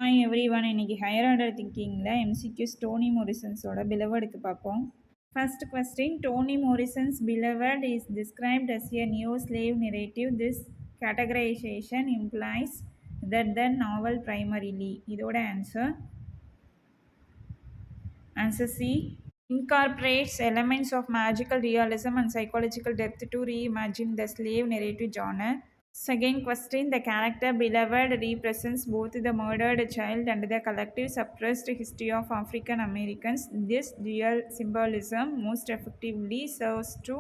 Hi everyone, இன்னைக்கு higher order thinkingல MCQs Toni Morrison's belovedக்கு பார்ப்போம். First question, Toni Morrison's beloved is described as a neo-slave narrative. This categorization implies that the novel primarily இதோட answer C, incorporates elements of magical realism and psychological depth to reimagine the slave narrative genre. Second question, the character beloved represents both the murdered child and the collective suppressed history of African Americans. This dual symbolism most effectively serves to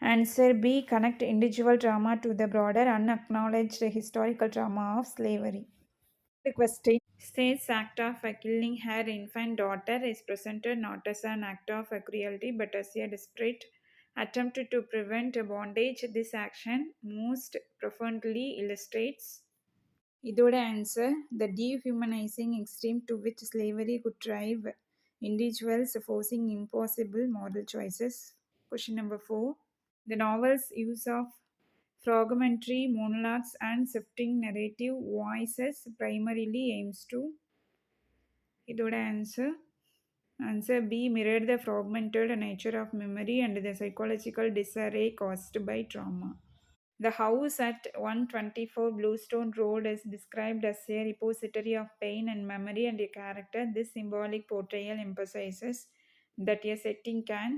answer B, connect individual trauma to the broader unacknowledged historical trauma of slavery. The question, State's act of killing her infant daughter is presented not as an act of cruelty but as a desperate attempt to prevent bondage. This action most profoundly illustrates இதோட answer, the dehumanizing extreme to which slavery could drive individuals, forcing impossible moral choices. Question number 4. The novel's use of fragmentary monologues and shifting narrative voices primarily aims to இதோட answer B, mirrored the fragmented nature of memory and the psychological disarray caused by trauma. The house at 124 Bluestone Road is described as a repository of pain and memory and a character. This symbolic portrayal emphasizes that a setting can,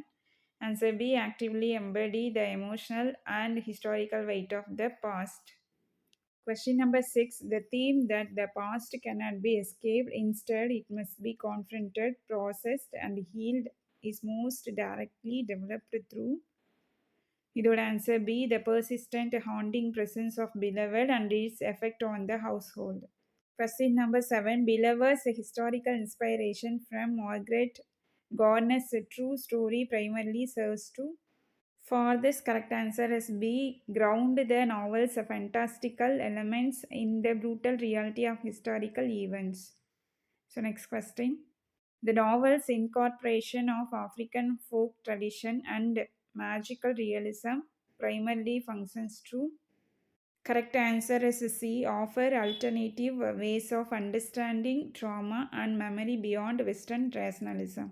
answer B, actively embody the emotional and historical weight of the past. Question number 6. The theme that the past cannot be escaped, instead, it must be confronted, processed, and healed is most directly developed through. இதோட answer B, the persistent haunting presence of beloved and its effect on the household. Question number 7. Beloved's historical inspiration from Margaret Garner's true story primarily serves to. For this, correct answer is B, ground the novel's fantastical elements in the brutal reality of historical events. So next question. The novel's incorporation of African folk tradition and magical realism primarily functions to. Correct answer is C, offer alternative ways of understanding trauma and memory beyond Western rationalism.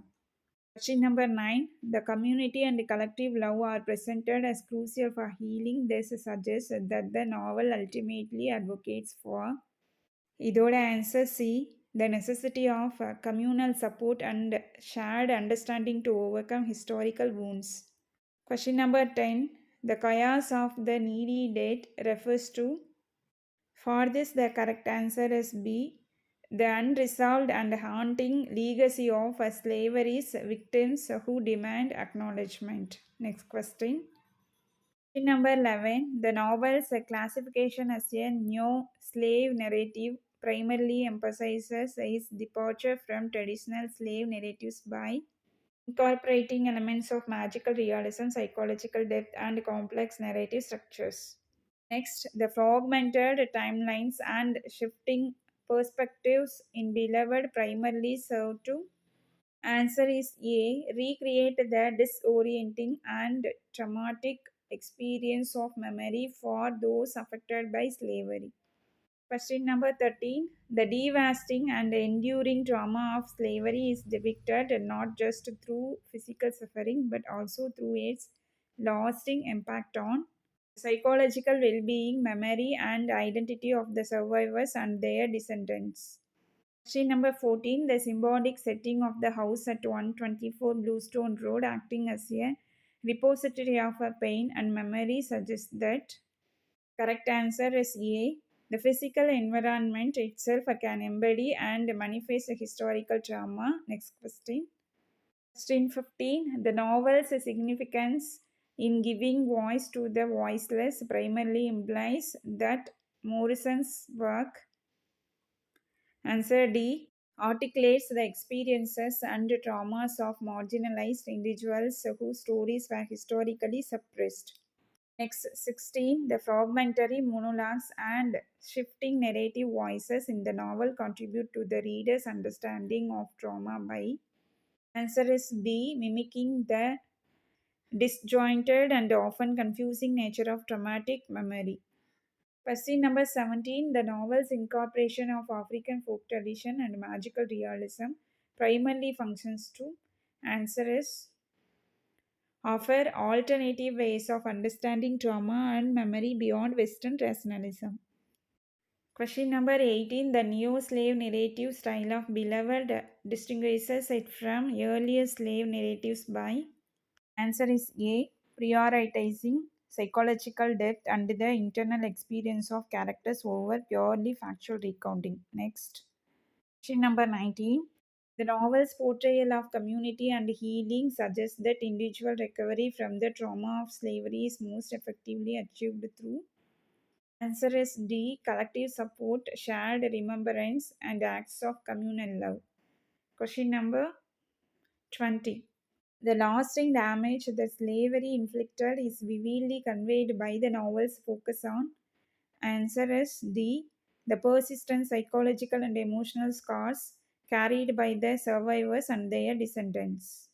Question number 9. The community and collective love are presented as crucial for healing. This suggests that the novel ultimately advocates for. இதோட answer C, the necessity of communal support and shared understanding to overcome historical wounds. Question number 10. The chaos of the needy dead refers to. For this, the correct answer is B, the unresolved and haunting legacy of slavery's victims who demand acknowledgement. Next question. Question number 11. The novel's classification as a neo-slave narrative primarily emphasizes its departure from traditional slave narratives by incorporating elements of magical realism, psychological depth, and complex narrative structures. Next, the fragmented timelines and shifting perspectives in Beloved primarily serve to. Answer is A, recreate the disorienting and traumatic experience of memory for those affected by slavery. Question number 13. The devastating and enduring trauma of slavery is depicted not just through physical suffering but also through its lasting impact on psychological well-being, memory, and identity of the survivors and their descendants. Question number 14. The symbolic setting of the house at 124 Bluestone Road acting as a repository of pain and memory suggests that. Correct answer is A. The physical environment itself can embody and manifest a historical trauma. Next question. Question 15. The novel's significance in giving voice to the voiceless primarily implies that Morrison's work, answer D, articulates the experiences and traumas of marginalized individuals whose stories were historically suppressed. Next, 16. The fragmentary monologues and shifting narrative voices in the novel contribute to the reader's understanding of trauma by. Answer is B, mimicking the disjointed and often confusing nature of traumatic memory. Question number 17. The novel's incorporation of African folk tradition and magical realism primarily functions to answer is offer alternative ways of understanding trauma and memory beyond Western rationalism. Question number 18. The neo slave narrative style of Beloved distinguishes it from earlier slave narratives by answer is A. Prioritizing psychological depth and the internal experience of characters over purely factual recounting. Next. Question number 19. The novel's portrayal of community and healing suggests that individual recovery from the trauma of slavery is most effectively achieved through answer is D. Collective support, shared remembrance, and acts of communal love. Question number 20. The lasting damage that slavery inflicted is vividly conveyed by the novel's focus on answer is D. The persistent psychological and emotional scars carried by the survivors and their descendants.